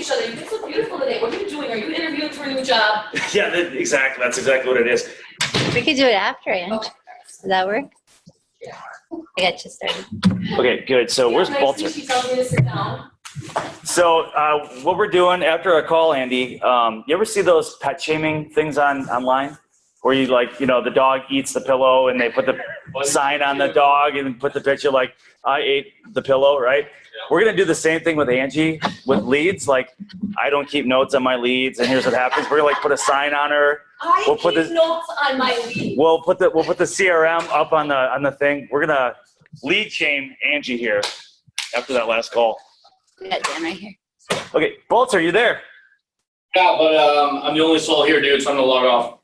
each other. You look so beautiful today. What are you doing? Are you interviewing for a new job? Yeah, exactly. That's exactly what it is. We could do it after, Ange. Okay. Does that work? Yeah. I got you started. Okay, good. So where's Walter? She tells me to sit down. So what we're doing after our call, Andy, you ever see those pet shaming things online? Where you the dog eats the pillow and they put the sign on the dog and put the picture like, I ate the pillow, right? Yeah. We're going to do the same thing with Angie with leads. Like, I don't keep notes on my leads and here's what happens. We're going to put a sign on her. We'll keep notes on my leads. We'll put the CRM up on the thing. We're going to lead shame Angie here after that last call. We got Dan right here. Okay, Bolts, are you there? Yeah, but I'm the only soul here, dude, so I'm going to log off.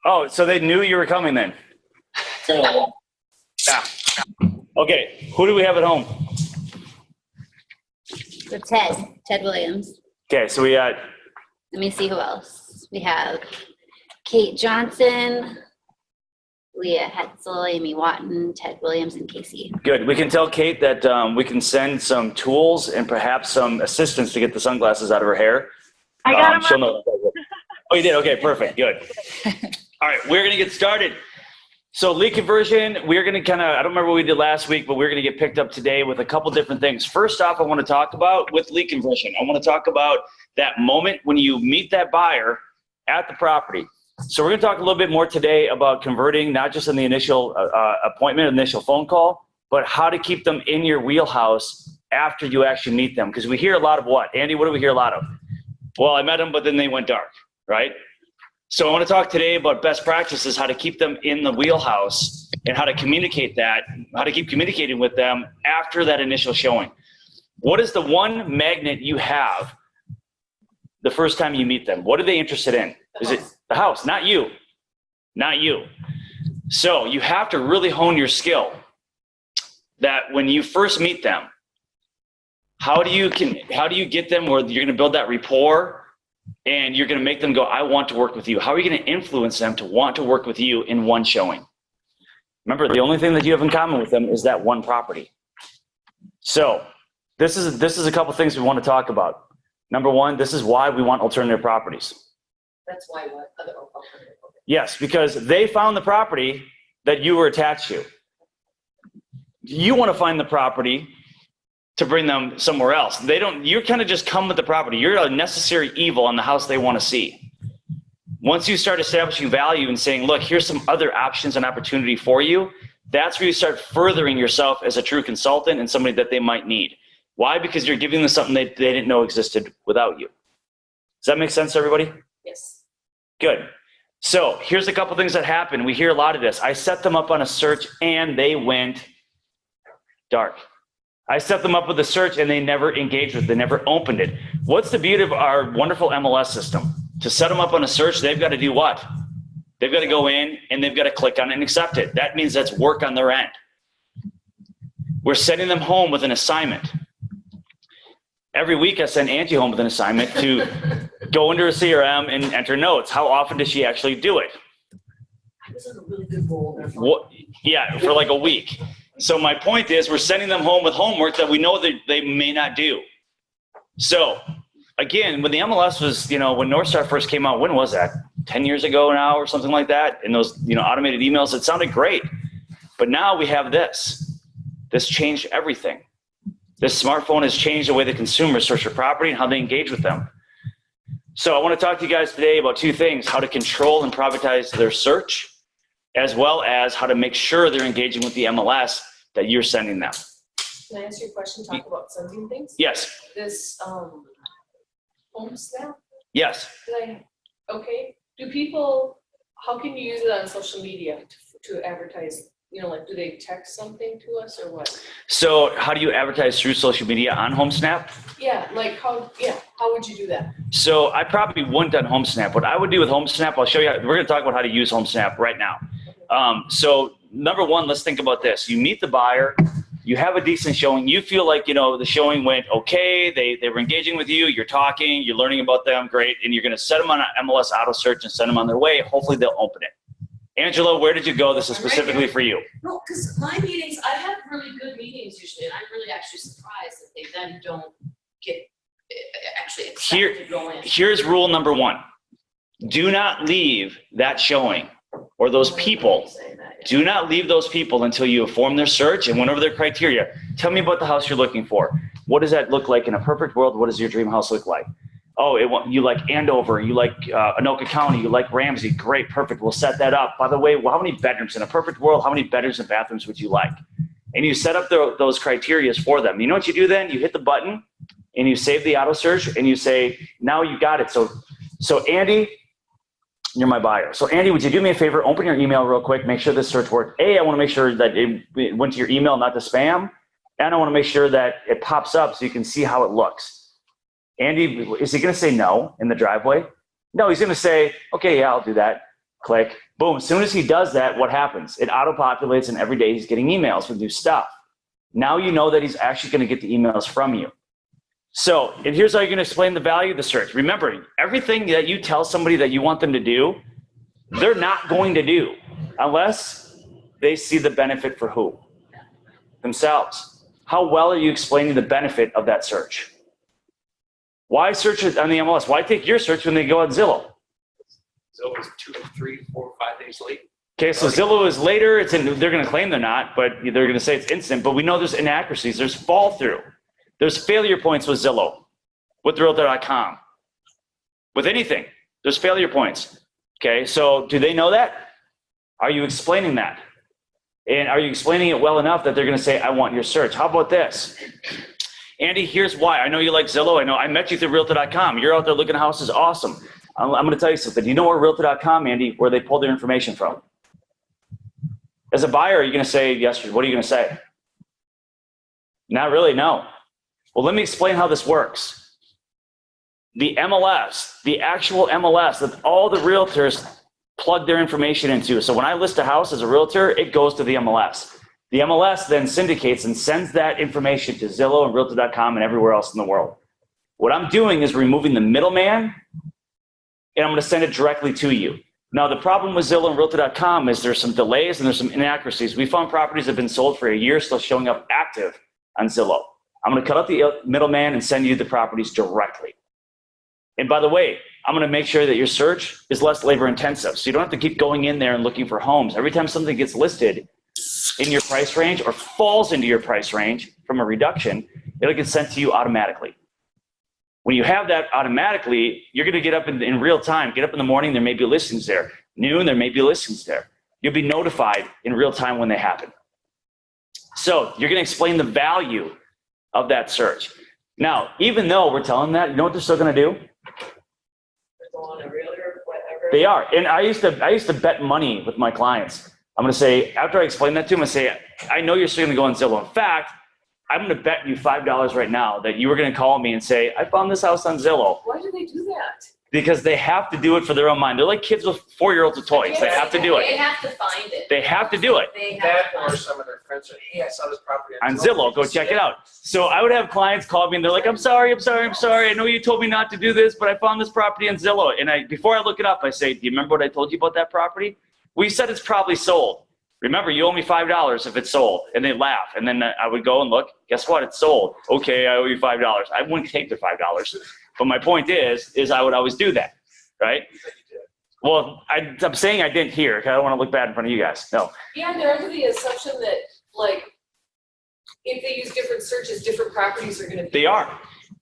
Oh, so they knew you were coming then? Yeah. Okay, who do we have at home? So Ted Williams. Okay, so we got... Let me see who else. We have Kate Johnson, Leah Hetzel, Amy Watton, Ted Williams, and Casey. Good. We can tell Kate that we can send some tools and perhaps some assistance to get the sunglasses out of her hair. I got She'll know. Oh, you did? Okay, perfect. Good. All right, we're going to get started. So lead conversion, we're going to I don't remember what we did last week, but we're going to get picked up today with a couple different things. First off, I want to talk about with lead conversion. I want to talk about that moment when you meet that buyer at the property. So we're going to talk a little bit more today about converting, not just in the initial appointment, initial phone call, but how to keep them in your wheelhouse after you actually meet them. Because we hear a lot of what? Andy, what do we hear a lot of? Well, I met them, but then they went dark, right? So I want to talk today about best practices, how to keep them in the wheelhouse and how to communicate that, how to keep communicating with them after that initial showing. What is the one magnet you have the first time you meet them? What are they interested in? Is it the house? Not you. Not you. So you have to really hone your skill that when you first meet them, how do you get them where you're going to build that rapport and you're going to make them go, I want to work with you? How are you going to influence them to want to work with you in one showing? Remember, the only thing that you have in common with them is that one property. So this is a couple things we want to talk about. Number one, this is why we want alternative properties. That's why what? Other alternative. Yes, because they found the property that you were attached to. You want to find the property to bring them somewhere else. You're kind of just come with the property. You're a necessary evil on the house they want to see. Once you start establishing value and saying, look, here's some other options and opportunity for you, that's where you start furthering yourself as a true consultant and somebody that they might need. Why? Because you're giving them something they didn't know existed without you. Does that make sense to everybody? Yes. Good. So here's a couple things that happen. We hear a lot of this. I set them up on a search and they went dark. I set them up with a search and they never engaged with it. They never opened it. What's the beauty of our wonderful MLS system? To set them up on a search, they've got to do what? They've got to go in and they've got to click on it and accept it. That means that's work on their end. We're sending them home with an assignment. Every week I send Angie home with an assignment to go into her CRM and enter notes. How often does she actually do it? I was on a really good roll there. Yeah, for like a week. So my point is we're sending them home with homework that we know that they may not do. So again, when the MLS was, when Northstar first came out, when was that? 10 years ago now or something like that? And those, automated emails, it sounded great. But now we have this. This changed everything. This smartphone has changed the way the consumers search for property and how they engage with them. So I want to talk to you guys today about two things: how to control and privatize their search, as well as how to make sure they're engaging with the MLS that you're sending them. Can I ask you a question? Talk about sending things? Yes. This home snap? Yes. Okay. How can you use it on social media to advertise? Do they text something to us or what? So how do you advertise through social media on HomeSnap? Yeah, how would you do that? So I probably wouldn't on HomeSnap. What I would do with HomeSnap, I'll show you. We're going to talk about how to use HomeSnap right now. So number one, let's think about this. You meet the buyer, you have a decent showing. You feel like, the showing went okay. They were engaging with you. You're talking, you're learning about them. Great. And you're going to set them on an MLS auto search and send them on their way. Hopefully they'll open it. Angela, where did you go? This is specifically for you. No, because my meetings, I have really good meetings usually, and I'm really actually surprised that they then don't get actually Here- expect to go in. Here's rule number 1. Do not leave that showing or those people. Do not leave those people until you have formed their search and went over their criteria. Tell me about the house you're looking for. What does that look like in a perfect world? What does your dream house look like? Oh, you like Andover, you like Anoka County, you like Ramsey. Great, perfect. We'll set that up. By the way, how many bedrooms in a perfect world? How many bedrooms and bathrooms would you like? And you set up those criteria for them. You know what you do then? You hit the button and you save the auto search and you say, now you got it. So Andy, you're my buyer. So Andy, would you do me a favor? Open your email real quick. Make sure this search worked. I want to make sure that it went to your email, not to spam. And I want to make sure that it pops up so you can see how it looks. Andy, is he going to say no in the driveway? No, he's going to say, okay, yeah, I'll do that. Click. Boom. As soon as he does that, what happens? It auto-populates, and every day he's getting emails with new stuff. Now you know that he's actually going to get the emails from you. So, and here's how you're going to explain the value of the search. Remember, everything that you tell somebody that you want them to do, they're not going to do unless they see the benefit for who? Themselves. How well are you explaining the benefit of that search? Why search it on the MLS? Why take your search when they go on Zillow? Zillow is 2, 3, 4, 5 days late. Okay, so Zillow is later. They're going to claim they're not, but they're going to say it's instant. But we know there's inaccuracies. There's fall through. There's failure points with Zillow, with Realtor.com, with anything. There's failure points. Okay, so do they know that? Are you explaining that? And are you explaining it well enough that they're going to say, I want your search? How about this? Andy, here's why. I know you like Zillow. I know I met you through Realtor.com. You're out there looking at houses. Awesome. I'm going to tell you something. You know where Realtor.com, Andy, where they pull their information from? As a buyer, are you going to say yes? What are you going to say? Not really, no. Well, let me explain how this works. The MLS, the actual MLS that all the realtors plug their information into. So when I list a house as a realtor, it goes to the MLS. The MLS then syndicates and sends that information to Zillow and Realtor.com and everywhere else in the world. What I'm doing is removing the middleman, and I'm going to send it directly to you. Now, the problem with Zillow and Realtor.com is there's some delays and there's some inaccuracies. We found properties that have been sold for a year still showing up active on Zillow. I'm going to cut out the middleman and send you the properties directly. And by the way, I'm going to make sure that your search is less labor intensive. So you don't have to keep going in there and looking for homes. Every time something gets listed in your price range or falls into your price range from a reduction, it'll get sent to you automatically. When you have that automatically, you're going to get up in real time. Get up in the morning, there may be listings there. Noon, there may be listings there. You'll be notified in real time when they happen. So you're going to explain the value of that search. Now, even though we're telling that, you know what they're still going to do? Go on a realtor, whatever. They are. And I used to bet money with my clients. I'm going to say, after I explain that to them, I say, I know you're still going to go on Zillow. In fact, I'm going to bet you $5 right now that you were going to call me and say, I found this house on Zillow. Why do they do that? Because they have to do it for their own mind. They're like kids with 4-year-olds with toys. They have to do They it. have to find it. They have to do it. They have That to or find it. some of their friends said, hey, I saw this property On Zillow, go check it out. So I would have clients call me and they're like, I'm sorry. I know you told me not to do this, but I found this property on Zillow. And before I look it up, I say, do you remember what I told you about that property? Well, you said it's probably sold. Remember, you owe me $5 if it's sold. And they laugh. And then I would go and look, guess what? It's sold. Okay, I owe you $5. I wouldn't take the $5. But my point is I would always do that, right? Well, I'm saying I didn't hear, because I don't want to look bad in front of you guys. No. Yeah, and they're under the assumption that, like, if they use different searches, different properties are gonna be. They are.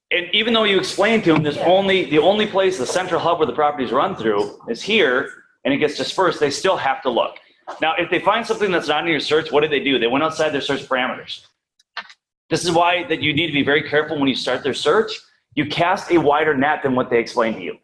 And even though you explain to them, there's the only place, the central hub where the properties run through is here, and it gets dispersed, they still have to look. Now, if they find something that's not in your search, what did they do? They went outside their search parameters. This is why that you need to be very careful when you start their search. You cast a wider net than what they explain to you.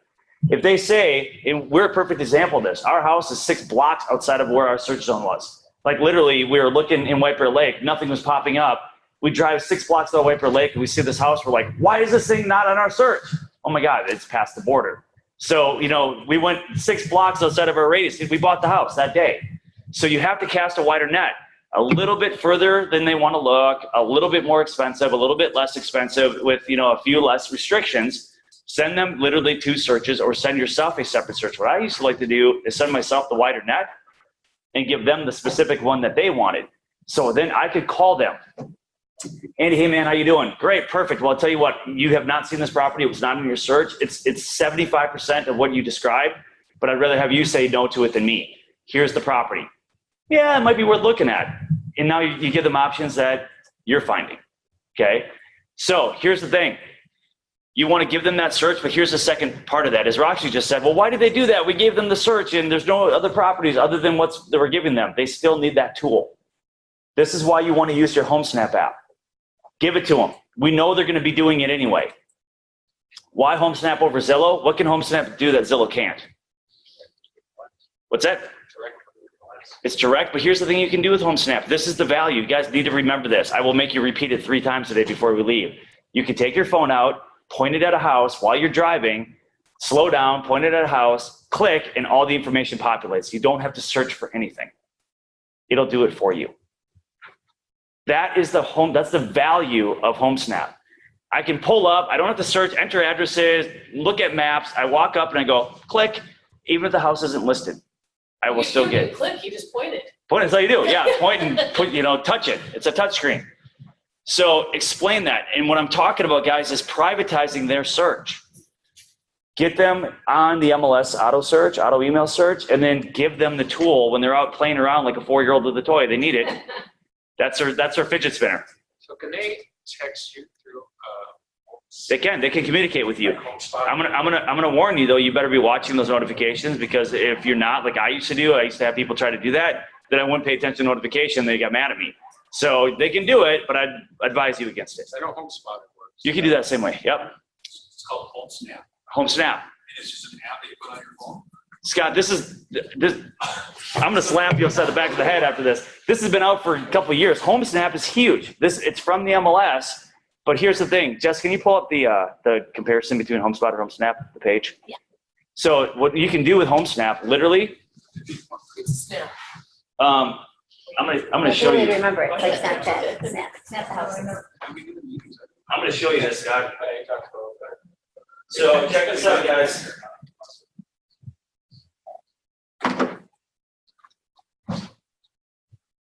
If they say, and we're a perfect example of this, our house is 6 blocks outside of where our search zone was. Like literally, we were looking in White Bear Lake, nothing was popping up. We drive 6 blocks to White Bear Lake and we see this house, we're like, why is this thing not on our search? Oh my God, it's past the border. So, we went 6 blocks outside of our radius. We bought the house that day. So you have to cast a wider net, a little bit further than they want to look, a little bit more expensive, a little bit less expensive with, a few less restrictions. Send them literally 2 searches or send yourself a separate search. What I used to like to do is send myself the wider net and give them the specific one that they wanted. So then I could call them Andy, hey man, how you doing? Great, perfect. Well, I'll tell you what, you have not seen this property. It was not in your search. It's 75% of what you described, but I'd rather have you say no to it than me. Here's the property. Yeah, it might be worth looking at. And now you give them options that you're finding, okay? So here's the thing. You want to give them that search, but here's the second part of that. As Roxy just said, well, why did they do that? We gave them the search and there's no other properties other than what they were giving them. They still need that tool. This is why you want to use your HomeSnap app. Give it to them. We know they're going to be doing it anyway. Why HomeSnap over Zillow? What can HomeSnap do that Zillow can't? What's that? It's direct, but here's the thing you can do with HomeSnap. This is the value. You guys need to remember this. I will make you repeat it 3 times today before we leave. You can take your phone out, point it at a house while you're driving, slow down, point it at a house, click, and all the information populates. You don't have to search for anything. It'll do it for you. That's the value of HomeSnap. I can pull up, I don't have to search, enter addresses, look at maps. I walk up and I go, click, even if the house isn't listed. I will still get it. Click, you just point it. Point, that's how you do. Yeah, point and put, touch it. It's a touch screen. So explain that. And what I'm talking about, guys, is privatizing their search. Get them on the MLS auto email search, and then give them the tool when they're out playing around like a 4-year-old with a toy. They need it. That's their fidget spinner. So can they text you through? They can communicate with you. HomeSpot? I'm gonna warn you though. You better be watching those notifications, because if you're not, like I used to do, I used to have people try to do that. Then I wouldn't pay attention to notification. They got mad at me. So they can do it, but I'd advise you against it. I know HomeSpot works. You can do that same way. Yep. It's called HomeSnap. HomeSnap. It's just an app that you put on your phone. Scott, this. I'm gonna slap you upside the back of the head after this. This has been out for a couple of years. HomeSnap is huge. It's from the MLS. But here's the thing, Jess, can you pull up the comparison between HomeSpot or HomeSnap, the page? Yeah. So what you can do with HomeSnap, literally, It's a snap. I'm gonna show really you. remember it. It's like Snapchat. Snap the house. I'm gonna show you this, Scott. So check this out, guys.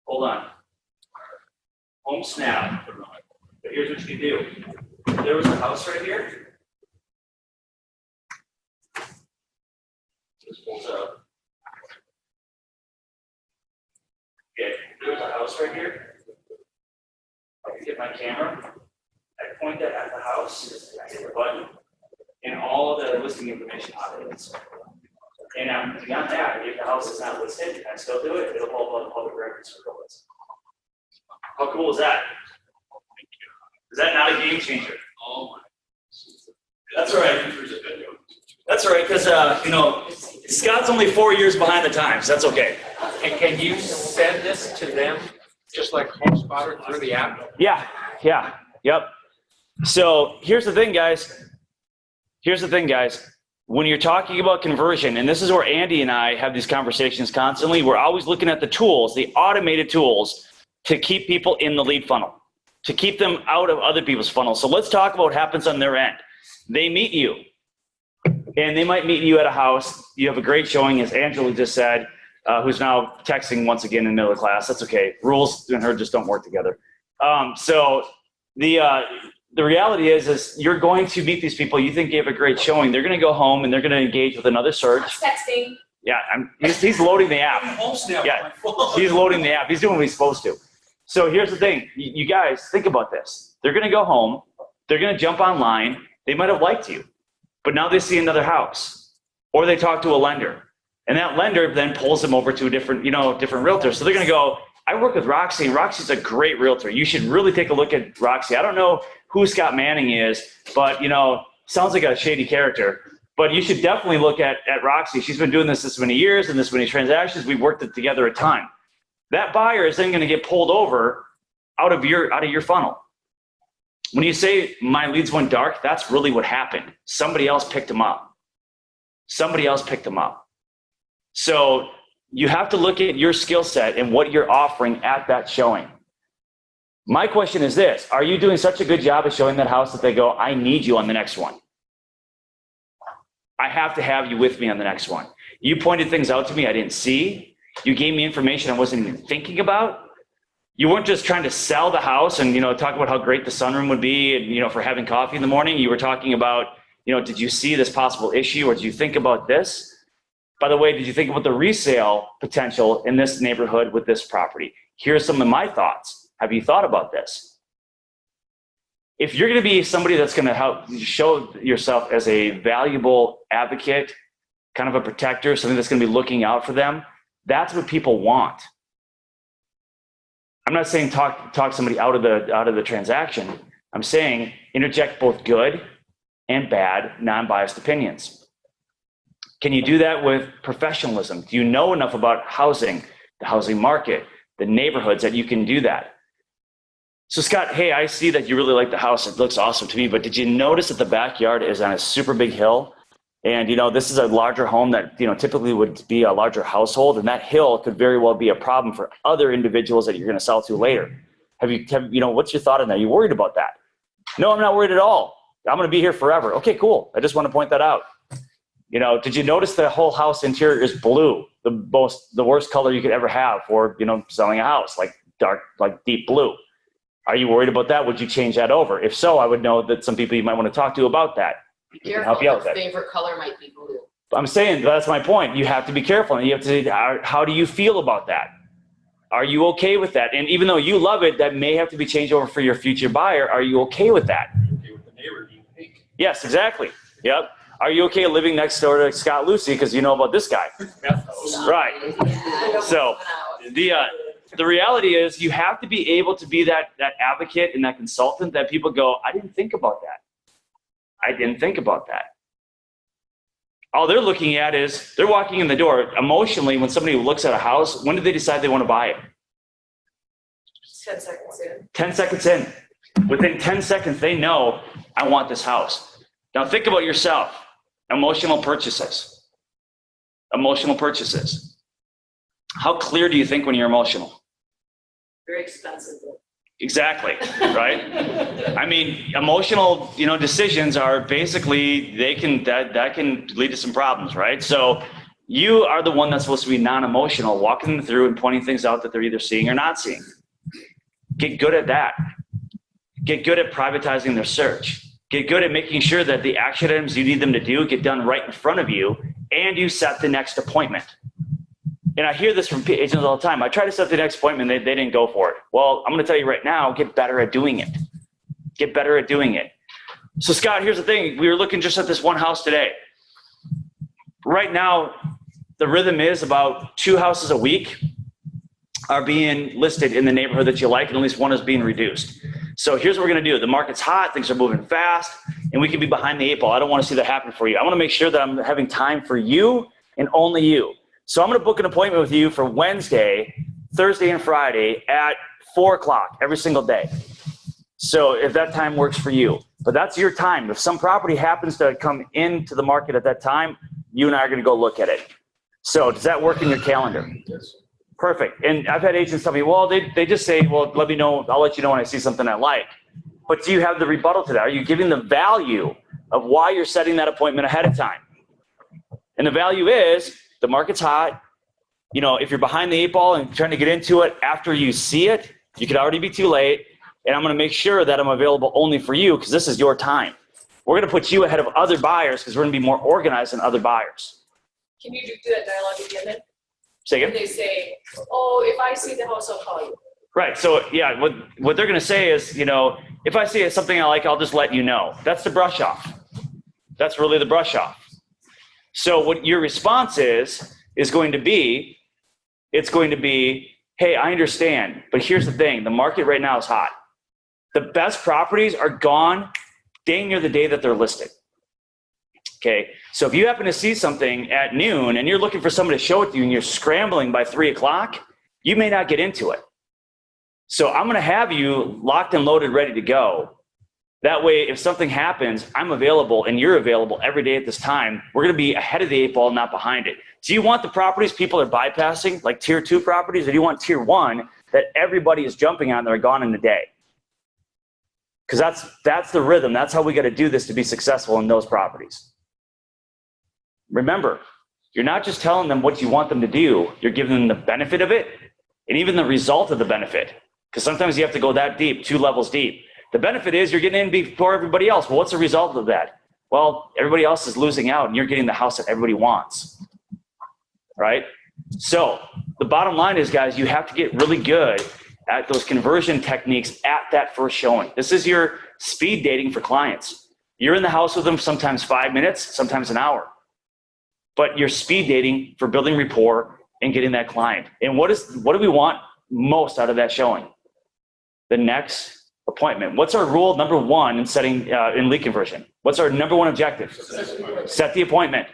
Hold on. HomeSnap. But here's what you can do. There was a house right here. Just pulls up. Okay, there was a house right here. I can get my camera. I point that at the house. I hit the button, and all of the listing information populates. And beyond that, if the house is not listed, I still do it. It'll pull up on the public records for list. How cool is that? Is that not a game changer? Oh my. That's all right. That's all right, because Scott's only 4 years behind the times. That's okay. And can you send this to them just like HomeSpotter through the app? Yeah. Yep. So here's the thing, guys. When you're talking about conversion, and this is where Andy and I have these conversations constantly, we're always looking at the tools, the automated tools, to keep people in the lead funnel, to keep them out of other people's funnels. So let's talk about what happens on their end. They meet you, and they might meet you at a house. You have a great showing, as Angela just said, who's now texting once again in the middle of class. That's okay. Rules and her just don't work together. So the reality is you're going to meet these people. You think you have a great showing. They're going to go home and they're going to engage with another search. Texting. Yeah, he's loading the app. Yeah, he's loading the app. He's doing what he's supposed to. So here's the thing. You guys, think about this. They're going to go home. They're going to jump online. They might have liked you, but now they see another house, or they talk to a lender, and that lender then pulls them over to a different realtor. So they're going to go, I work with Roxy, and Roxy's a great realtor. You should really take a look at Roxy. I don't know who Scott Manning is, but sounds like a shady character. But you should definitely look at Roxy. She's been doing this many years and this many transactions. We've worked it together a ton. That buyer is then going to get pulled over out of your funnel. When you say my leads went dark, that's really what happened. Somebody else picked them up. So you have to look at your skill set and what you're offering at that showing. My question is this: are you doing such a good job of showing that house that they go, I need you on the next one? I have to have you with me on the next one. You pointed things out to me I didn't see. You gave me information I wasn't even thinking about. You weren't just trying to sell the house and, talk about how great the sunroom would be and, for having coffee in the morning. You were talking about, did you see this possible issue or did you think about this? By the way, did you think about the resale potential in this neighborhood with this property? Here's some of my thoughts. Have you thought about this? If you're going to be somebody that's going to help show yourself as a valuable advocate, kind of a protector, something that's going to be looking out for them, that's what people want. I'm not saying talk somebody out of the transaction. I'm saying interject both good and bad, non-biased opinions. Can you do that with professionalism? Do you know enough about housing, the housing market, the neighborhoods that you can do that? So Scott, hey, I see that you really like the house. It looks awesome to me, but did you notice that the backyard is on a super big hill? And, this is a larger home that, typically would be a larger household. And that hill could very well be a problem for other individuals that you're going to sell to later. What's your thought on that? Are you worried about that? No, I'm not worried at all. I'm going to be here forever. Okay, cool. I just want to point that out. Did you notice the whole house interior is blue? The worst color you could ever have for, selling a house, like dark, like deep blue. Are you worried about that? Would you change that over? If so, I would know that some people you might want to talk to about that. Be careful, your favorite color might be blue. I'm saying that's my point. You have to be careful. And you have to say, how do you feel about that? Are you okay with that? And even though you love it, that may have to be changed over for your future buyer. Are you okay with that? Okay with the neighbor being pink. Yes, exactly. Yep. Are you okay living next door to Scott Lucy because you know about this guy? Right. So the reality is you have to be able to be that advocate and that consultant that people go, I didn't think about that. I didn't think about that. All they're looking at is they're walking in the door. Emotionally, when somebody looks at a house, when do they decide they want to buy it? 10 seconds in. 10 seconds in. Within 10 seconds, they know, I want this house. Now think about yourself. Emotional purchases. Emotional purchases. How clear do you think when you're emotional? Very expensive. Exactly, right? I mean, emotional, decisions are basically, that can lead to some problems, right? So you are the one that's supposed to be non-emotional, walking them through and pointing things out that they're either seeing or not seeing. Get good at that. Get good at privatizing their search. Get good at making sure that the action items you need them to do get done right in front of you, and you set the next appointment. And I hear this from agents all the time. I try to set the next appointment, they didn't go for it. Well, I'm going to tell you right now, get better at doing it. Get better at doing it. So Scott, here's the thing. We were looking just at this one house today. Right now, the rhythm is about 2 houses a week are being listed in the neighborhood that you like, and at least one is being reduced. So here's what we're going to do. The market's hot, things are moving fast, and we can be behind the 8 ball. I don't want to see that happen for you. I want to make sure that I'm having time for you and only you. So I'm going to book an appointment with you for Wednesday, Thursday, and Friday at 4 o'clock every single day. So if that time works for you, but that's your time. If some property happens to come into the market at that time, you and I are going to go look at it. So does that work in your calendar? Yes. Perfect. And I've had agents tell me, well, they just say, well, let me know. I'll let you know when I see something I like. But do you have the rebuttal to that? Are you giving the value of why you're setting that appointment ahead of time? And the value is the market's hot. If you're behind the 8 ball and trying to get into it after you see it, you could already be too late. And I'm going to make sure that I'm available only for you because this is your time. We're going to put you ahead of other buyers because we're going to be more organized than other buyers. Can you do that dialogue again then? Say When again? they say, oh, if I see the house, I'll call you. Right. So yeah, what they're going to say is, if I see something I like, I'll just let you know. That's the brush off. That's really the brush off. So what your response is going to be, it's going to be, hey, I understand, but here's the thing. The market right now is hot. The best properties are gone dang near the day that they're listed. Okay. So if you happen to see something at noon and you're looking for someone to show it to you and you're scrambling by 3 o'clock, you may not get into it. So I'm going to have you locked and loaded, ready to go. That way, if something happens, I'm available and you're available every day at this time. We're going to be ahead of the 8 ball, not behind it. Do you want the properties people are bypassing, like tier 2 properties, or do you want tier 1 that everybody is jumping on that are gone in a day? Because that's the rhythm. That's how we got to do this to be successful in those properties. Remember, you're not just telling them what you want them to do. You're giving them the benefit of it and even the result of the benefit. Because sometimes you have to go that deep, 2 levels deep. The benefit is you're getting in before everybody else. Well, what's the result of that? Well, everybody else is losing out and you're getting the house that everybody wants, right? So the bottom line is, guys, you have to get really good at those conversion techniques at that first showing. This is your speed dating for clients. You're in the house with them sometimes 5 minutes, sometimes an hour. But you're speed dating for building rapport and getting that client. And what do we want most out of that showing? The next appointment. What's our rule number 1 in setting in lead conversion? What's our number 1 objective? Set the appointment.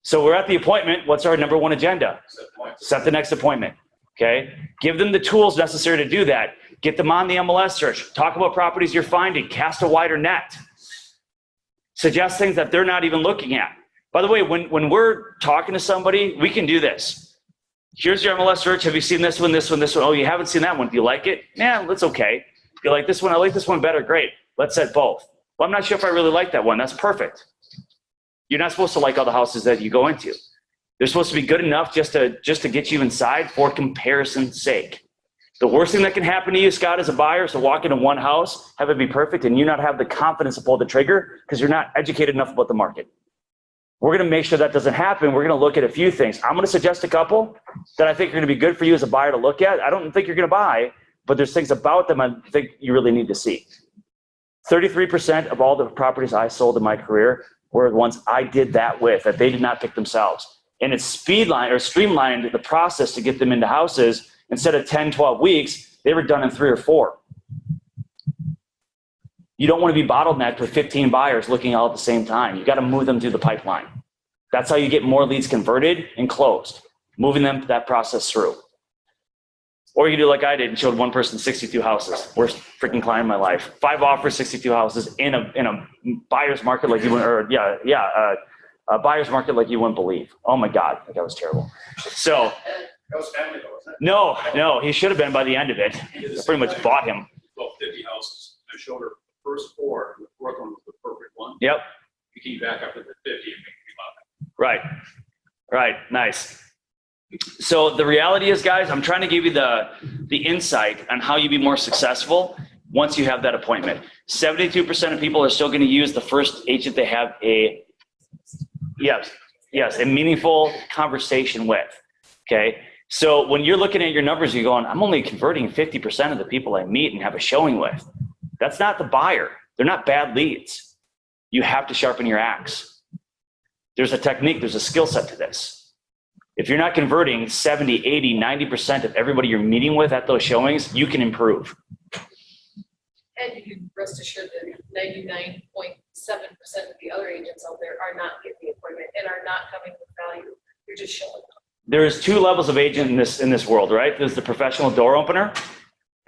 So we're at the appointment. What's our number 1 agenda? Set the next appointment. Okay. Give them the tools necessary to do that. Get them on the MLS search. Talk about properties you're finding. Cast a wider net. Suggest things that they're not even looking at. By the way, when we're talking to somebody, we can do this. Here's your MLS search. Have you seen this one, this one, this one? Oh, you haven't seen that one. Do you like it? Yeah, that's okay. You like this one? I like this one better. Great. Let's set both. Well, I'm not sure if I really like that one. That's perfect. You're not supposed to like all the houses that you go into. They're supposed to be good enough just to get you inside for comparison's sake. The worst thing that can happen to you, Scott, as a buyer, is to walk into one house, have it be perfect, and you not have the confidence to pull the trigger because you're not educated enough about the market. We're going to make sure that doesn't happen. We're going to look at a few things. I'm going to suggest a couple that I think are going to be good for you as a buyer to look at. I don't think you're going to buy, but there's things about them I think you really need to see. 33% of all the properties I sold in my career were the ones I did that with, that they did not pick themselves. And it's streamlined the process to get them into houses. Instead of 10, 12 weeks, they were done in 3 or 4. You don't want to be bottlenecked with 15 buyers looking all at the same time. You got to move them through the pipeline. That's how you get more leads converted and closed, moving them that process through. Or you do like I did and showed one person 62 houses. Worst freaking client in my life. 5 offers, 62 houses in a buyer's market like you wouldn't, a buyer's market like you wouldn't believe. Oh my God, that was terrible. So. That was family though, wasn't it? No, he should have been by the end of it. I pretty much bought him. About 50 houses. I showed her the first 4, and the 4th one was the perfect one. Yep. We came back up to the 50 and made me Right. Nice. So the reality is, guys, I'm trying to give you the insight on how you be more successful once you have that appointment. 72% of people are still going to use the first agent they have a meaningful conversation with. Okay. So when you're looking at your numbers, you're going, I'm only converting 50% of the people I meet and have a showing with. That's not the buyer. They're not bad leads. You have to sharpen your axe. There's a technique, there's a skill set to this. If you're not converting 70, 80, 90% of everybody you're meeting with at those showings, you can improve. And you can rest assured that 99.7% of the other agents out there are not getting the appointment and are not coming with value. You're just showing them. There's 2 levels of agent in this world, right? There's the professional door opener,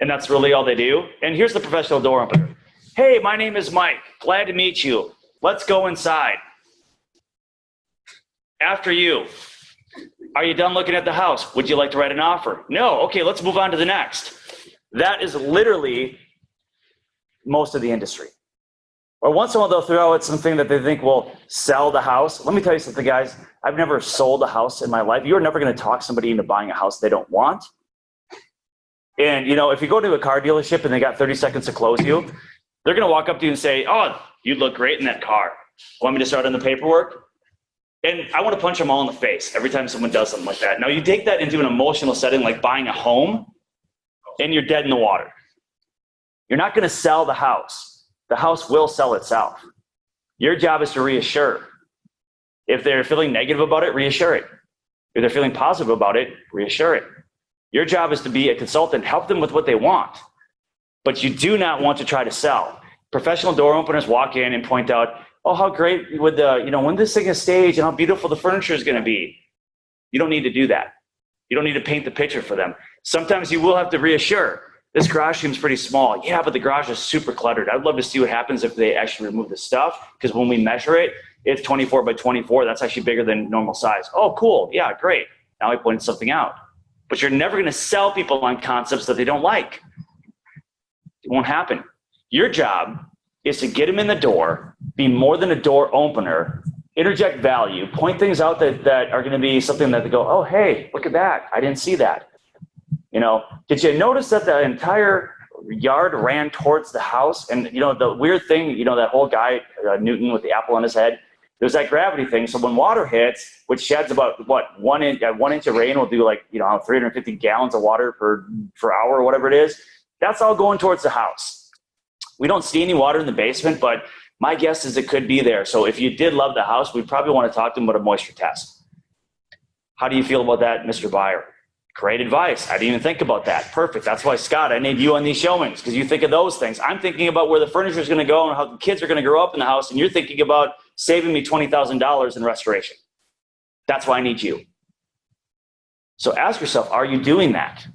and that's really all they do. And here's the professional door opener. Hey, my name is Mike. Glad to meet you. Let's go inside. After you. Are you done looking at the house? Would you like to write an offer? No. Okay, let's move on to the next. That is literally most of the industry. Or once in a while, they'll throw out something that they think will sell the house. Let me tell you something, guys. I've never sold a house in my life. You're never going to talk somebody into buying a house they don't want. And, if you go to a car dealership and they got 30 seconds to close you, they're going to walk up to you and say, oh, you look great in that car. Want me to start on the paperwork? And I want to punch them all in the face every time someone does something like that. Now, you take that into an emotional setting like buying a home, and you're dead in the water. You're not going to sell the house. The house will sell itself. Your job is to reassure. If they're feeling negative about it, reassure it. If they're feeling positive about it, reassure it. Your job is to be a consultant, help them with what they want. But you do not want to try to sell. Professional door openers walk in and point out, oh, how great with when this thing is staged and how beautiful the furniture is going to be. You don't need to do that. You don't need to paint the picture for them. Sometimes you will have to reassure. This garage seems pretty small. Yeah, but the garage is super cluttered. I'd love to see what happens if they actually remove the stuff, because when we measure it, it's 24 by 24. That's actually bigger than normal size. Oh, cool. Yeah, great. Now I pointed something out. But you're never going to sell people on concepts that they don't like. It won't happen. Your job is to get them in the door, be more than a door opener, interject value, point things out that are going to be something that they go, oh, hey, look at that. I didn't see that. You know, did you notice that the entire yard ran towards the house? And, you know, the weird thing, you know, that whole guy, Newton with the apple on his head, there's that gravity thing. So when water hits, which sheds about, what, 1 inch of rain will do like, you know, 350 gallons of water per hour or whatever it is. That's all going towards the house. We don't see any water in the basement, but my guess is it could be there. So if you did love the house, we'd probably want to talk to them about a moisture test. How do you feel about that, Mr. Buyer? Great advice. I didn't even think about that. Perfect. That's why, Scott, I need you on these showings, because you think of those things. I'm thinking about where the furniture is going to go and how the kids are going to grow up in the house, and you're thinking about saving me $20,000 in restoration. That's why I need you. So ask yourself, are you doing that?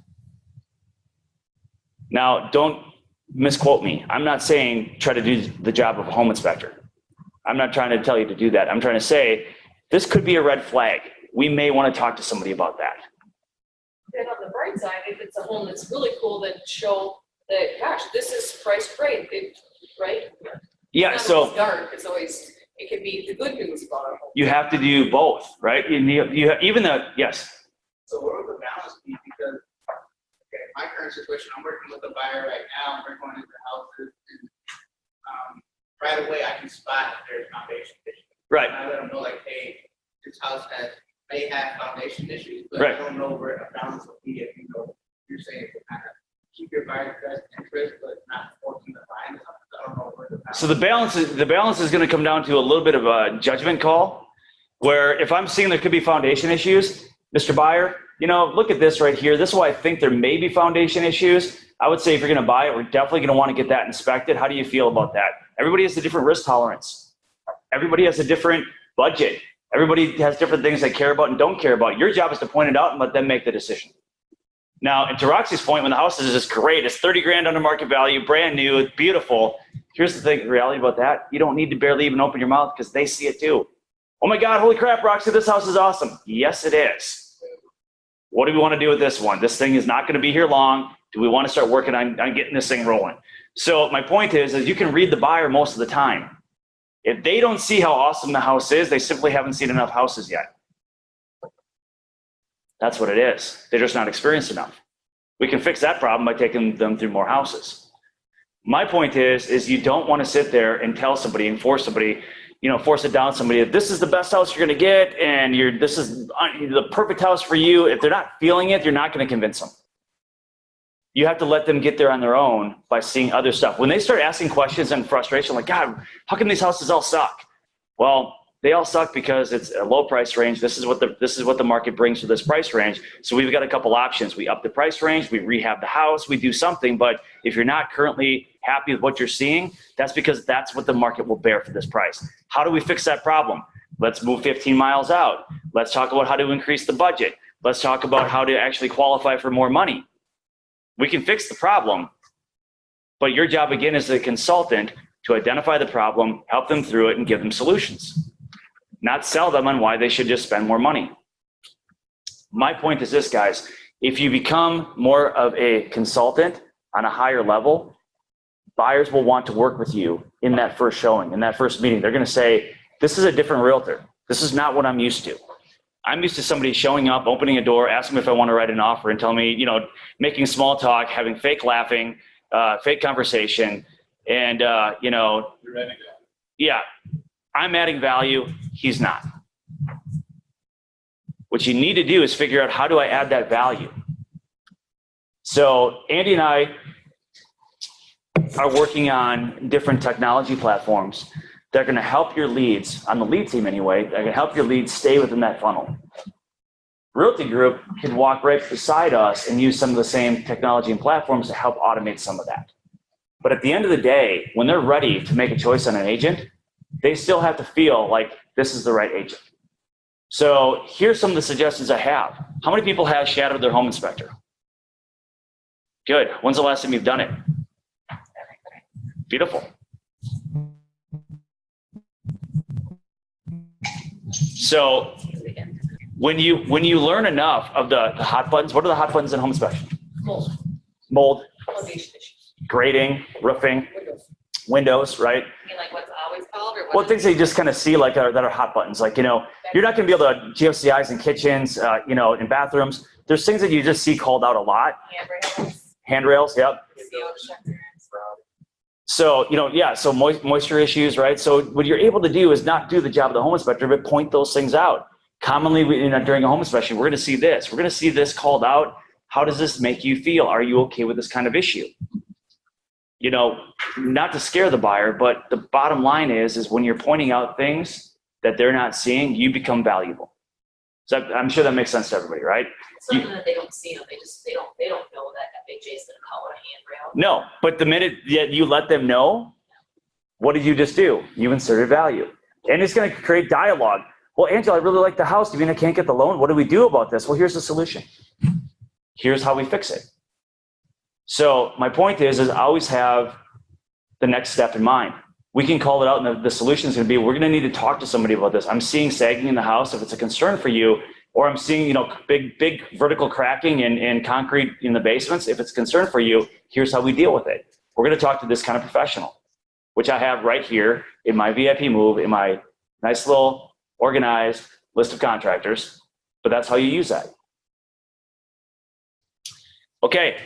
Now, don't misquote me. I'm not saying try to do the job of a home inspector. I'm not trying to tell you to do that. I'm trying to say this could be a red flag. We may want to talk to somebody about that. And on the bright side, if it's a home that's really cool, then show that, gosh, this is priced great, right? Yeah, It's not so always dark, it's always, it can be the good news about a home. you have to do both, right? You even though, yes. So what would the balance be? Because, okay, my current situation, I'm working with a buyer right now, and we're going into houses, and right away I can spot if there's foundation issues. Right. And I let them know, like, hey, this house may have foundation issues, but Right. I don't know where the balance will be if, you know, you're saying to kind of keep your buyer's best interest, but not forcing the buy. I don't know where the balance. So the balance is going to come down to a little bit of a judgment call, where if I'm seeing there could be foundation issues, Mr. Buyer, you know, look at this right here. This is why I think there may be foundation issues. I would say if you're going to buy it, we're definitely going to want to get that inspected. How do you feel about that? Everybody has a different risk tolerance. Everybody has a different budget. Everybody has different things they care about and don't care about. Your job is to point it out and let them make the decision. Now, and to Roxy's point, when the house is just great, it's 30 grand under market value, brand new, it's beautiful. Here's the thing, the reality about that, you don't need to barely even open your mouth because they see it too. Oh my God, holy crap, Roxy, this house is awesome. Yes, it is. What do we want to do with this one? This thing is not going to be here long. Do we want to start working on getting this thing rolling? So my point is you can read the buyer most of the time. If they don't see how awesome the house is, they simply haven't seen enough houses yet. That's what it is. They're just not experienced enough. We can fix that problem by taking them through more houses. My point is you don't want to sit there and tell somebody and force somebody, you know, force it down somebody that this is the best house you're going to get and this is the perfect house for you. If they're not feeling it, you're not going to convince them. You have to let them get there on their own by seeing other stuff. When they start asking questions and frustration, like, God, how come these houses all suck? Well, they all suck because it's a low price range. This is what the market brings for this price range. So we've got a couple options. We up the price range, we rehab the house, we do something. But if you're not currently happy with what you're seeing, that's because that's what the market will bear for this price. How do we fix that problem? Let's move 15 miles out. Let's talk about how to increase the budget. Let's talk about how to actually qualify for more money. We can fix the problem, but your job again as a consultant to identify the problem, help them through it, and give them solutions. Not sell them on why they should just spend more money. My point is this, guys. If you become more of a consultant on a higher level, buyers will want to work with you in that first showing, in that first meeting. They're going to say, this is a different realtor. This is not what I'm used to. I'm used to somebody showing up, opening a door, asking me if I want to write an offer and tell me, you know, making small talk, having fake laughing, fake conversation. And, you know, You're ready to go. yeah, I'm adding value. He's not. What you need to do is figure out, how do I add that value? So Andy and I are working on different technology platforms that are going to help your leads, on the lead team anyway, that are going to help your leads stay within that funnel. Realty Group can walk right beside us and use some of the same technology and platforms to help automate some of that. But at the end of the day, when they're ready to make a choice on an agent, they still have to feel like this is the right agent. So here's some of the suggestions I have. How many people have shadowed their home inspector? Good. When's the last time you've done it? Beautiful. So when you learn enough of the hot buttons, what are the hot buttons in home inspection? Mold, Mold, foundation issues, grading, roofing, windows. windows, right? I mean, like what's always called or Well, things that you just kind of see like that are hot buttons. Like, you know, you're not going to be able to GFCIs in kitchens, you know, in bathrooms. There's things that you just see called out a lot. Handrails, yep. So, you know, yeah, so moisture issues, right? So what you're able to do is not do the job of the home inspector, but point those things out. Commonly, you know, during a home inspection, we're going to see this. We're going to see this called out. How does this make you feel? Are you okay with this kind of issue? You know, not to scare the buyer, but the bottom line is when you're pointing out things that they're not seeing, you become valuable. So I'm sure that makes sense to everybody, right? Something that they don't see, they don't know that FHA is gonna call it a handrail. No, but the minute you let them know, what did you just do? You inserted value. And it's going to create dialogue. Well, Angela, I really like the house. Do you mean I can't get the loan? What do we do about this? Well, here's the solution. Here's how we fix it. So my point is always have the next step in mind. We can call it out, and the solution is going to be, we're going to need to talk to somebody about this. I'm seeing sagging in the house. If it's a concern for you, or I'm seeing, you know, big vertical cracking in concrete in the basements. If it's a concern for you, here's how we deal with it. We're going to talk to this kind of professional, which I have right here in my VIP move, in my nice little organized list of contractors, but that's how you use that. Okay.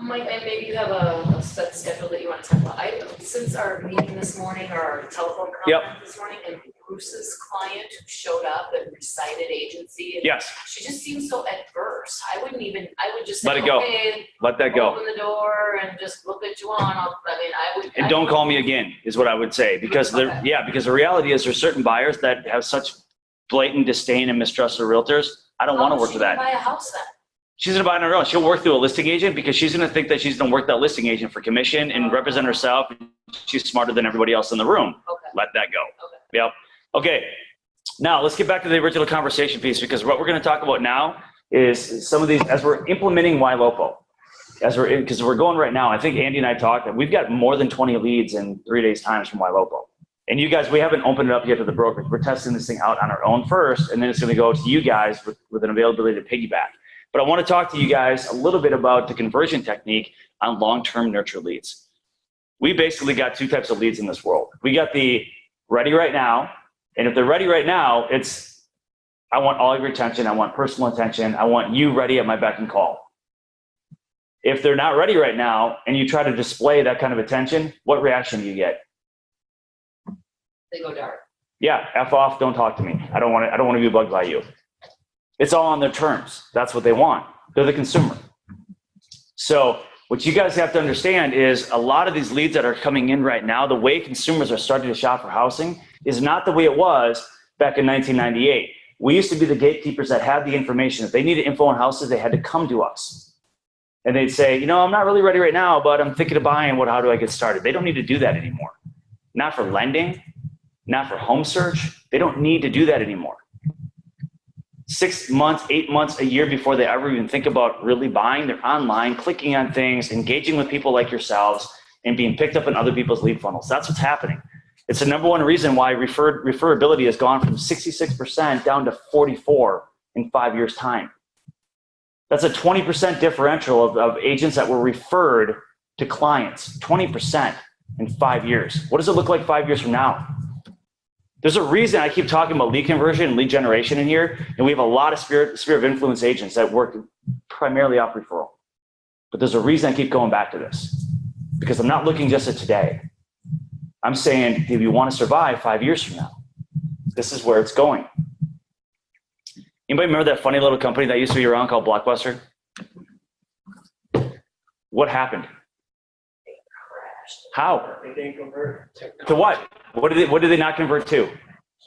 Mike, and maybe you have a set schedule that you want to talk about. Since our meeting this morning, or our telephone conference this morning, and Bruce's client who showed up and recited agency. And yes. she just seems so adverse. I would just say, let it go. Okay, let that go. Open the door and just look at you on. I would. And don't call me again is what I would say, because because the reality is there's certain buyers that have such blatant disdain and mistrust of realtors. I don't want to work with that. Buy a house then. She's going to buy it on her own. She'll work through a listing agent because she's going to think that she's going to work that listing agent for commission and represent herself. She's smarter than everybody else in the room. Okay. Let that go. Okay. Yep. Okay. Now let's get back to the original conversation piece, because what we're going to talk about now is some of these, as we're implementing YLOPO, because we're going right now. I think Andy and I talked that we've got more than 20 leads in 3 days' time from YLOPO. And you guys, we haven't opened it up yet to the brokers. We're testing this thing out on our own first, and then it's going to go to you guys with an availability to piggyback. But I want to talk to you guys a little bit about the conversion technique on long-term nurture leads. We basically got two types of leads in this world. We got the ready right now, and if they're ready right now, it's, I want all your attention, I want personal attention, I want you ready at my beck and call. If they're not ready right now, and you try to display that kind of attention, what reaction do you get? They go dark. Yeah, F off, don't talk to me. I don't want to be bugged by you. It's all on their terms. That's what they want. They're the consumer. So what you guys have to understand is a lot of these leads that are coming in right now, the way consumers are starting to shop for housing is not the way it was back in 1998. We used to be the gatekeepers that had the information. If they needed info on houses, they had to come to us. And they'd say, you know, I'm not really ready right now, but I'm thinking of buying. How do I get started? They don't need to do that anymore. Not for lending, not for home search. They don't need to do that anymore. 6 months, 8 months, a year before they ever even think about really buying, they're online, clicking on things, engaging with people like yourselves, and being picked up in other people's lead funnels. That's what's happening. It's the number one reason why referability has gone from 66% down to 44% in 5 years' time. That's a 20% differential of agents that were referred to clients, 20% in 5 years. What does it look like 5 years from now? There's a reason I keep talking about lead conversion and lead generation in here, and we have a lot of sphere of influence agents that work primarily off referral. But there's a reason I keep going back to this, because I'm not looking just at today. I'm saying, if you want to survive 5 years from now, this is where it's going. Anybody remember that funny little company that used to be around called Blockbuster? What happened? How? They didn't convert. To what? What did they not convert to?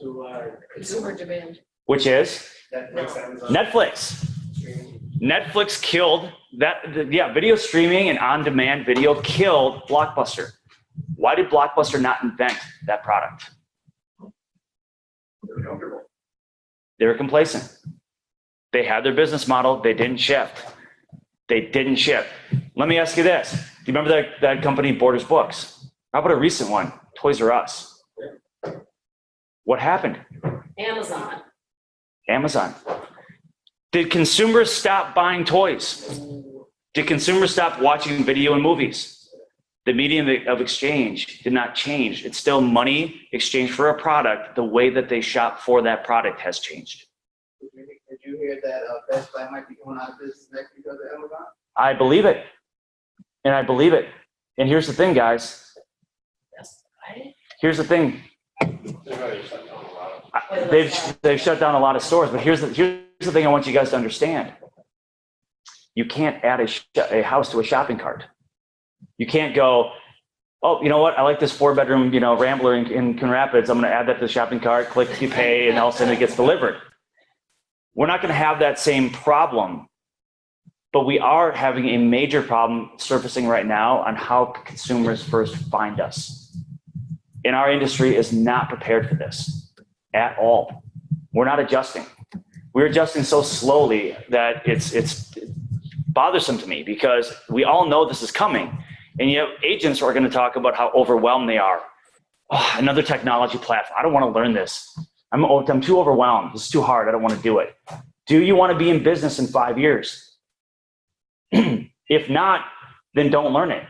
To Consumer demand. Which is? Netflix, Amazon. Netflix. Streaming. Netflix killed that. Video streaming and on-demand video killed Blockbuster. Why did Blockbuster not invent that product? They're comfortable. They were complacent. They had their business model. They didn't shift. They didn't shift. Let me ask you this. Do you remember that company, Borders Books? How about a recent one, Toys R Us? What happened? Amazon. Did consumers stop buying toys? Did consumers stop watching video and movies? The medium of exchange did not change. It's still money exchanged for a product. The way that they shop for that product has changed. Did you hear that Best Buy might be going out of business next because of Amazon? I believe it. And I believe it. And here's the thing, guys. Here's the thing. They've shut down a lot of stores, but here's the thing I want you guys to understand. You can't add a house to a shopping cart. You can't go, oh, you know what? I like this 4-bedroom, Rambler in Coon Rapids. I'm going to add that to the shopping cart, click, you pay, and all of a sudden it gets delivered. We're not going to have that same problem, but we are having a major problem surfacing right now on how consumers first find us. And our industry is not prepared for this at all. We're not adjusting. We're adjusting so slowly that it's bothersome to me, because we all know this is coming. And you have agents who are going to talk about how overwhelmed they are. Oh, another technology platform. I don't want to learn this. I'm too overwhelmed. This is too hard. I don't want to do it. Do you want to be in business in 5 years? If not, then don't learn it.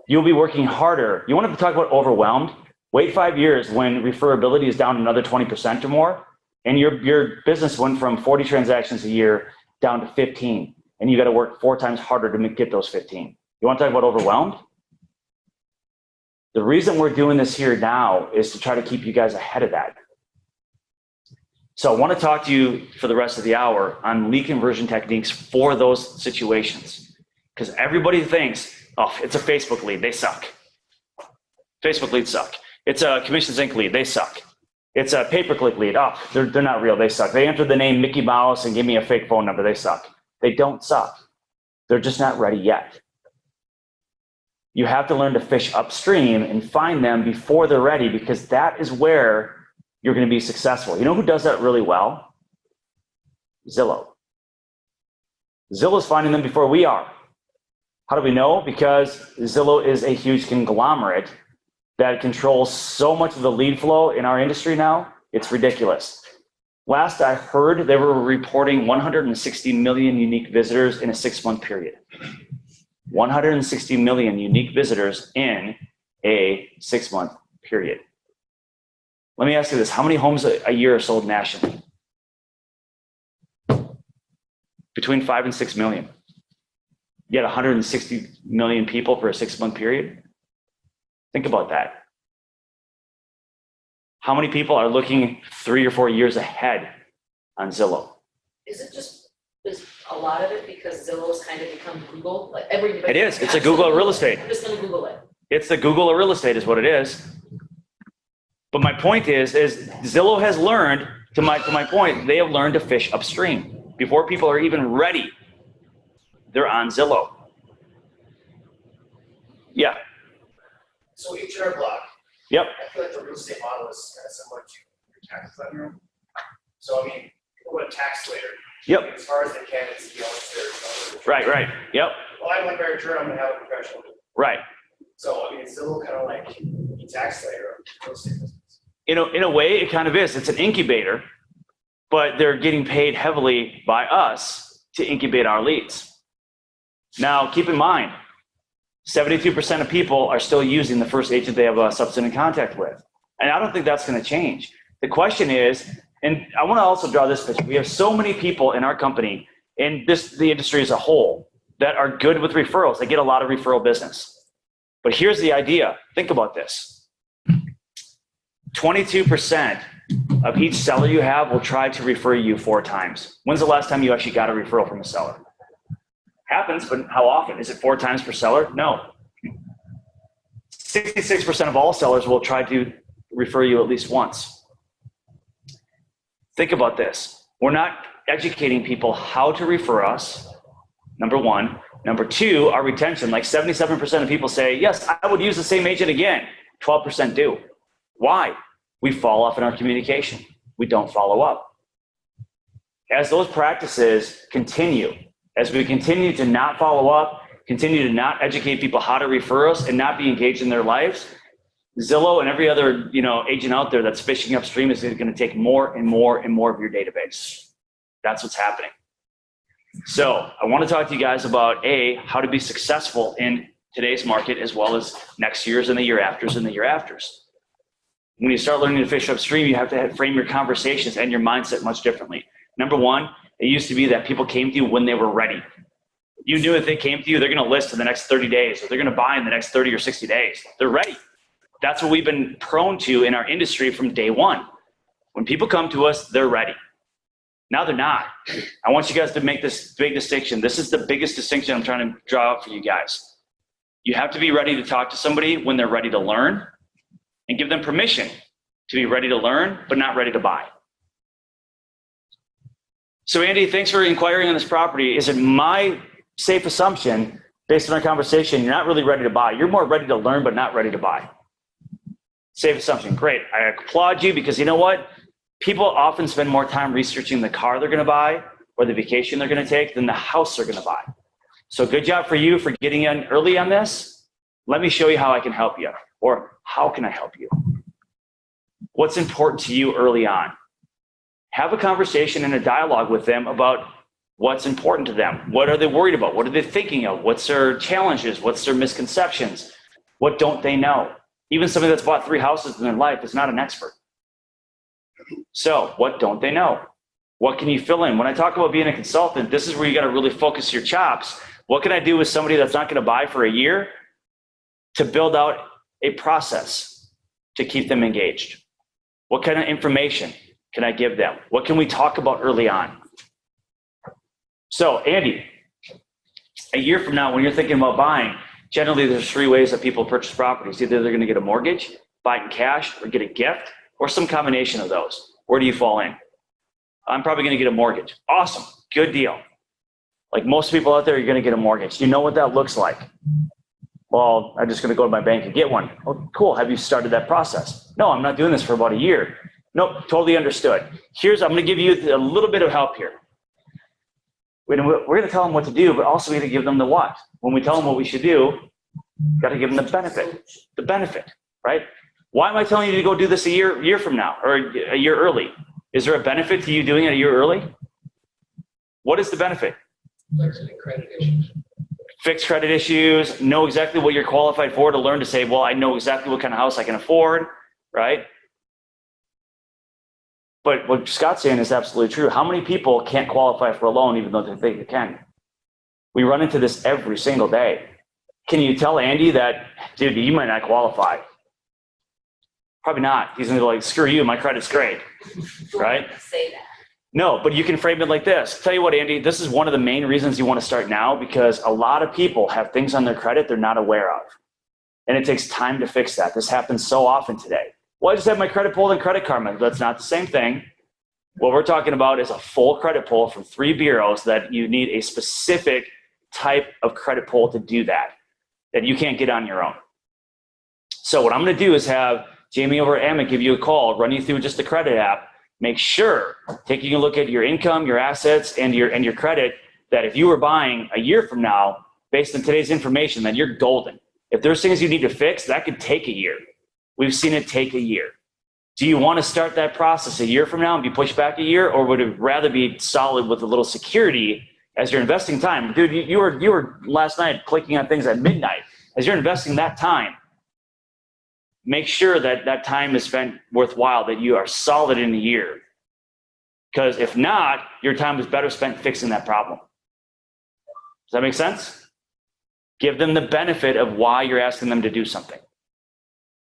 You'll be working harder. You want to talk about overwhelmed? Wait 5 years when referability is down another 20% or more, and your business went from 40 transactions a year down to 15, and you got to work 4 times harder to get those 15. You want to talk about overwhelmed? The reason we're doing this here now is to try to keep you guys ahead of that. So I want to talk to you for the rest of the hour on lead conversion techniques for those situations. Because everybody thinks, oh, it's a Facebook lead, they suck. Facebook leads suck. It's a Commissions Inc. lead, they suck. It's a pay-per-click lead, oh, they're not real, they suck. They entered the name Mickey Mouse and gave me a fake phone number, they suck. They don't suck. They're just not ready yet. You have to learn to fish upstream and find them before they're ready, because that is where you're going to be successful. You know who does that really well? Zillow. Zillow's finding them before we are. How do we know? Because Zillow is a huge conglomerate that controls so much of the lead flow in our industry now. It's ridiculous. Last I heard, they were reporting 160 million unique visitors in a 6-month period. 160 million unique visitors in a 6-month period. Let me ask you this. How many homes a year are sold nationally? Between 5 and 6 million. You get 160 million people for a 6-month period? Think about that. How many people are looking 3 or 4 years ahead on Zillow? Is a lot of it because Zillow's kind of become Google? Like everybody. It is. It's a Google of real estate. I'm just gonna Google it. It's the Google of real estate is what it is. But my point is Zillow has learned, to my point, they have learned to fish upstream. Before people are even ready, they're on Zillow. Yeah. So H&R Block. Yep. I feel like the real estate model is kind of similar to your tax lender. So I mean, people go to tax later. Yep. As far as they can, it's their Right. Yep. Well, I went very true. I'm gonna have a professional. Right. So I mean, it's still kind of like a tax layer of real estate business. In a way, it kind of is. It's an incubator, but they're getting paid heavily by us to incubate our leads. Now, keep in mind, 72% of people are still using the first agent they have a substantive contact with. And I don't think that's going to change. The question is, and I want to also draw this picture. We have so many people in our company and the industry as a whole that are good with referrals. They get a lot of referral business. But here's the idea. Think about this. 22% of each seller you have will try to refer you 4 times. When's the last time you actually got a referral from a seller? Happens, but how often? Is it 4 times per seller? No. 66% of all sellers will try to refer you at least once. Think about this. We're not educating people how to refer us, number one. Number two, our retention, like 77% of people say, yes, I would use the same agent again. 12% do. Why? We fall off in our communication. We don't follow up. As those practices continue, as we continue to not follow up, continue to not educate people how to refer us and not be engaged in their lives, Zillow and every other agent out there that's fishing upstream is going to take more and more and more of your database. That's what's happening. So I want to talk to you guys about how to be successful in today's market as well as next year's and the year afters and the year afters. When you start learning to fish upstream, you have to frame your conversations and your mindset much differently. Number one, it used to be that people came to you when they were ready. You knew if they came to you, they're going to list in the next 30 days, or they're going to buy in the next 30 or 60 days. They're ready. That's what we've been prone to in our industry from day one. When people come to us, they're ready. Now they're not. I want you guys to make this big distinction. This is the biggest distinction I'm trying to draw out for you guys. You have to be ready to talk to somebody when they're ready to learn, and give them permission to be ready to learn, but not ready to buy. So Andy, thanks for inquiring on this property. Is it my safe assumption, based on our conversation, you're not really ready to buy? You're more ready to learn, but not ready to buy. Safe assumption, great. I applaud you, because you know what? People often spend more time researching the car they're gonna buy or the vacation they're gonna take than the house they're gonna buy. So good job for you for getting in early on this. Let me show you how I can help you. Or how can I help you? What's important to you early on? Have a conversation and a dialogue with them about what's important to them. What are they worried about? What are they thinking of? What's their challenges? What's their misconceptions? What don't they know? Even somebody that's bought 3 houses in their life is not an expert. So what don't they know? What can you fill in? When I talk about being a consultant, this is where you got to really focus your chops. What can I do with somebody that's not going to buy for a year to build out a process to keep them engaged? What kind of information can I give them? What can we talk about early on? So Andy, a year from now, when you're thinking about buying, generally there's 3 ways that people purchase properties. Either they're going to get a mortgage, buy it in cash, or get a gift, or some combination of those. Where do you fall in? I'm probably going to get a mortgage. Awesome. Good deal. Like most people out there, you're going to get a mortgage. You know what that looks like. Well, I'm just going to go to my bank and get one. Oh, cool. Have you started that process? No, I'm not doing this for about a year. Nope, totally understood. I'm going to give you a little bit of help here. We're going to tell them what to do, but also we need to give them the what. When we tell them what we should do, got to give them the benefit, right? Why am I telling you to go do this a year from now, or a year early? Is there a benefit to you doing it a year early? What is the benefit? Credit issues. Fixed credit issues, know exactly what you're qualified for, to learn to say, well, I know exactly what kind of house I can afford, right? But what Scott's saying is absolutely true. How many people can't qualify for a loan even though they think they can? We run into this every single day. Can you tell Andy that, dude, you might not qualify? Probably not. He's gonna be like, screw you, my credit's great, right? Say that. No, but you can frame it like this. Tell you what, Andy, this is one of the main reasons you want to start now, because a lot of people have things on their credit they're not aware of. And it takes time to fix that. This happens so often today. Well, I just have my credit pulled in Credit Karma. That's not the same thing. What we're talking about is a full credit pull from 3 bureaus that you need a specific type of credit pull to do that you can't get on your own. So what I'm going to do is have Jamie over at Amic give you a call, run you through just the credit app. Make sure, taking a look at your income, your assets, and your credit, that if you were buying a year from now, based on today's information, then you're golden. If there's things you need to fix, that could take a year. We've seen it take a year. Do you want to start that process a year from now and be pushed back a year, or would it rather be solid with a little security as you're investing time? Dude, you were last night clicking on things at midnight. As you're investing that time, make sure that that time is spent worthwhile, that you are solid in a year. Because if not, your time is better spent fixing that problem. Does that make sense? Give them the benefit of why you're asking them to do something,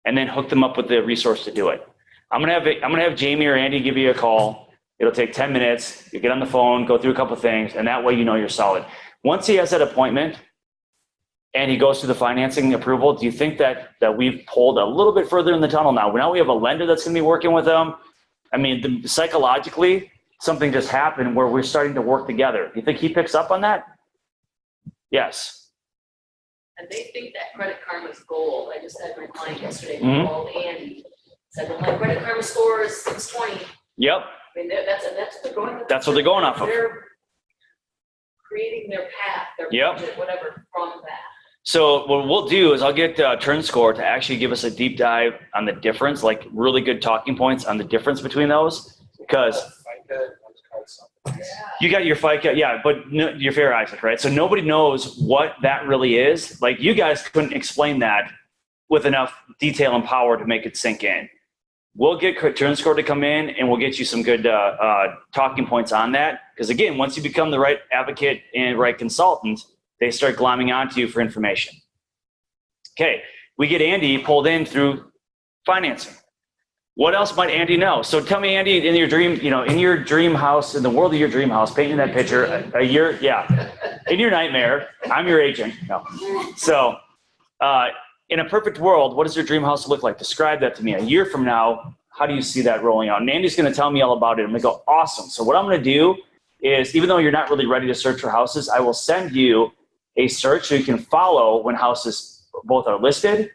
and then hook them up with the resource to do it. I'm gonna have Jamie or Andy give you a call. It'll take 10 minutes. You get on the phone, go through a couple things, and that way you know you're solid. Once he has that appointment and he goes through the financing approval, do you think that we've pulled a little bit further in the tunnel now? Now we have a lender that's going to be working with them. I mean, psychologically, something just happened where we're starting to work together. Do you think he picks up on that? Yes. And they think that Credit Karma's gold. I just had my client yesterday Mhm. called Andy, said, well, my Credit Karma score is 620. Yep. I mean, that's what they're going. That's what they're going off of. They're creating their path, their Yep. budget, whatever, from that. So what we'll do is I'll get TurnScore to actually give us a deep dive on the difference, like really good talking points on the difference between those. Because You got your FICA, yeah, but no, your Fair Isaac, right? So nobody knows what that really is. Like you guys couldn't explain that with enough detail and power to make it sink in. We'll get TurnScore to come in and we'll get you some good talking points on that. Because again, once you become the right advocate and right consultant, they start glomming onto you for information. Okay, we get Andy pulled in through financing. What else might Andy know? So tell me, Andy, in your dream, in your dream house, in the world of your dream house, painting that picture, a year, yeah, in your nightmare, I'm your agent. No. So in a perfect world, what does your dream house look like? Describe that to me. A year from now, how do you see that rolling out? And Andy's going to tell me all about it. I'm going to go, awesome. So what I'm going to do is, even though you're not really ready to search for houses, I will send you a search so you can follow when houses both are listed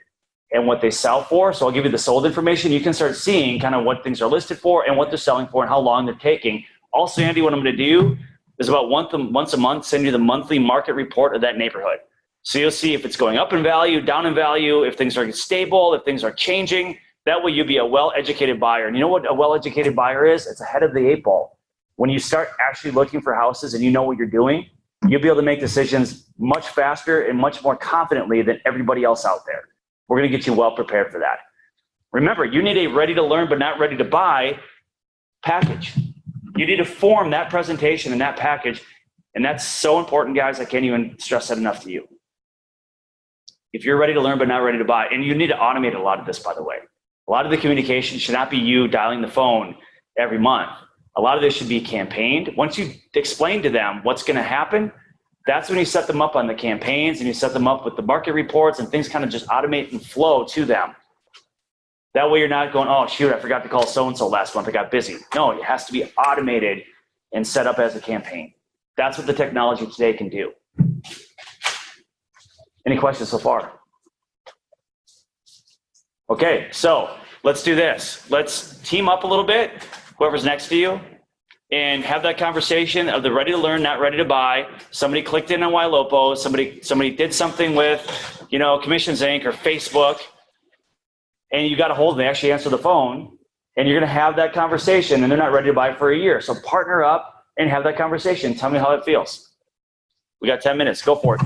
and what they sell for. So I'll give you the sold information. You can start seeing kind of what things are listed for and what they're selling for and how long they're taking. Also, Andy, what I'm going to do is about once a month, send you the monthly market report of that neighborhood. So you'll see if it's going up in value, down in value, if things are stable, if things are changing. That way you'll be a well-educated buyer. And you know what a well-educated buyer is? It's ahead of the 8 ball. When you start actually looking for houses and you know what you're doing, you'll be able to make decisions much faster and much more confidently than everybody else out there. We're going to get you well prepared for that. Remember, you need a ready to learn but not ready to buy package. You need to form that presentation and that package. And that's so important, guys. I can't even stress that enough to you. If you're ready to learn but not ready to buy, and you need to automate a lot of this, by the way. A lot of the communication should not be you dialing the phone every month. A lot of this should be campaigned. Once you explain to them what's going to happen, that's when you set them up on the campaigns and you set them up with the market reports and things kind of just automate and flow to them. That way you're not going, oh, shoot, I forgot to call so-and-so last month. I got busy. No, it has to be automated and set up as a campaign. That's what the technology today can do. Any questions so far? Okay, so let's do this. Let's team up a little bit, whoever's next to you, and have that conversation of the ready to learn, not ready to buy. Somebody clicked in on YLOPO. Somebody did something with, Commissions Inc. or Facebook, and you got a hold of them. They actually answer the phone, and you're going to have that conversation, and they're not ready to buy for a year. So partner up and have that conversation. Tell me how it feels. We got 10 minutes. Go for it.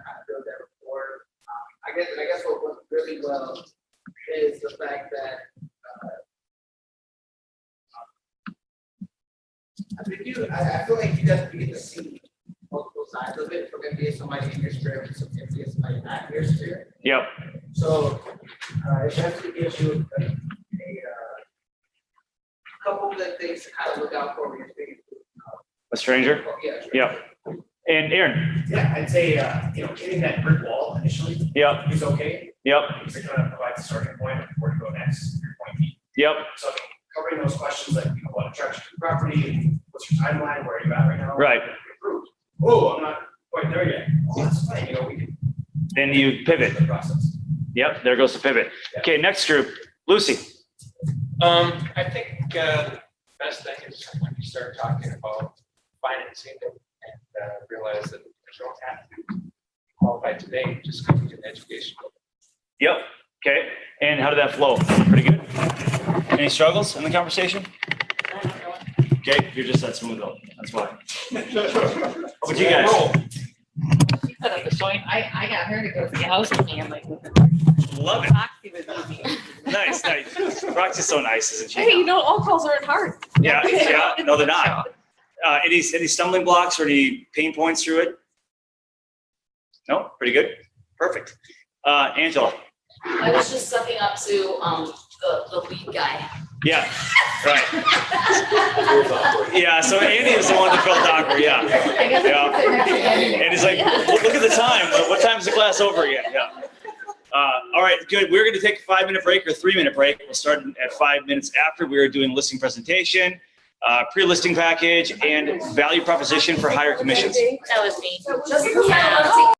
kind of built that rapport. I guess what worked really well is the fact that I feel like you get to see multiple sides of it from MBA somebody in your sphere and some MBA somebody not in your sphere. Yep. So it definitely gives you a couple of good things to kind of look out for when you're speaking to. A stranger? Yeah. Yep. And Aaron? Yeah, I'd say, hitting that brick wall initially Yep. is okay, Yep. because it kind of provides a starting point of where to go next, your point B. Yep. So covering those questions like, what attracts you to the property, what's your timeline, where are you at right now? Right. Approved. Oh, I'm not quite there yet. Oh, that's fine, we can. Then you pivot. The process. Yep. There goes the pivot. Okay. Next group. Lucy. I think the best thing is when you start talking about financing and realize that you don't have to qualify today, just go get an education. Yep. Okay. And how did that flow? Pretty good. Any struggles in the conversation? Okay. You're just that smooth though. That's why. How about you guys? She set up the joint. I got her to go see a house with me. I'm like, Love it. Roxy was easy. Nice. Nice. Roxy's so nice, isn't she? Hey, you know, all calls aren't hard. Yeah. Yeah. No, they're not. Any stumbling blocks or any pain points through it? No, pretty good. Perfect. Angela. I was just sucking up to, the lead guy. Yeah. Right. Yeah. So Andy is the one that felt awkward. Yeah. I guess Yeah. I sit next to Andy. And he's like, look at the time. What time is the class over again? Yeah. All right, good. We're going to take a 5-minute break or 3-minute break. We'll start at 5 minutes after we are doing listing presentation, pre-listing package, and value proposition for higher commissions. That was me. Just because I want to